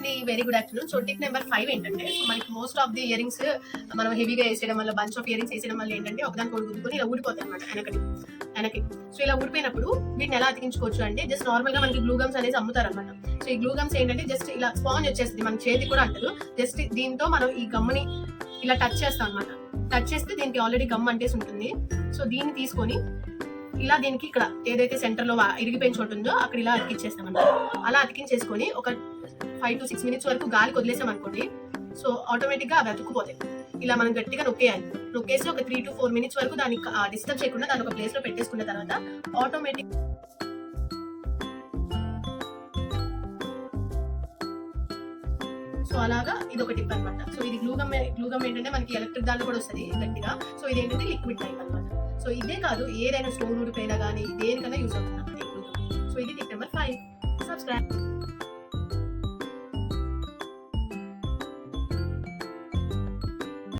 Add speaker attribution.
Speaker 1: అండి, very good afternoon. So tip number 5 ఏంటంటే, so మనకి మోస్ట్ ఆఫ్ ది ఇయరింగ్స్ మనం హెవీగా వేసేయడం వల్ల, బంచ్ ఆఫ్ ఇయరింగ్స్ వేసేయడం వల్ల ఏంటంటే ఒకదానికి ఒకటి గుద్దుకొని ఇలా ఊడిపోతాయి అనమాట వెనక్కి. సో ఇలా ఊడిపోయినప్పుడు వీటిని ఎలా అతికించుకోవచ్చు అంటే, జస్ట్ నార్మల్ గా మనకి గ్లూ గమ్స్ అనేది అమ్ముతారు అనమాట. సో ఈ గ్లూ గమ్స్ ఏంటంటే జస్ట్ ఇలా స్పాంజ్ వచ్చేస్తుంది, మన చేతి కూడా అంటదు. జస్ట్ దీంతో మనం ఈ గమ్ని ఇలా టచ్ చేస్తాం అనమాట. టచ్ చేస్తే దీనికి ఆల్రెడీ గమ్ అంటేసి ఉంటుంది. సో దీన్ని తీసుకొని ఇలా దీనికి ఇక్కడ ఏదైతే సెంటర్ లో ఇరిగిపోయిన చోటు ఉందో అక్కడ ఇలా అతికించేస్తాం అనమాట. అలా అతికించేసుకొని ఒక 5 to 6 minutes వరకు గాలికి వదిలేసాం అనుకోండి. సో ఆటోమేటిక్ గా అవి అతుక్కుపోతాయి. ఇలా మనం గట్టిగా నొక్కేసి ఒక 3 to 4 minutes వరకు దాన్ని డిస్టర్బ్ చేయకుండా దాన్ని ఒక ప్లేస్ లో పెట్టేసుకున్న తర్వాత ఆటోమేటిక్ సో అలాగా ఇది ఒక టిప్ అనమాట. సో ఇది గ్లూగమ్ ఏంటంటే మనకి ఎలక్ట్రిక్ దాంట్లో కూడా వస్తుంది గట్టిగా. సో ఇది ఏంటంటే లిక్విడ్ టైప్ అనమాట. సో ఇదే కాదు, ఏదైనా స్టోన్ ఊడిపోయినా కానీ దేనికైనా యూజ్ అవుతుంది. సో ఇది టిప్ నెంబర్ 5. సబ్స్క్రైబ్.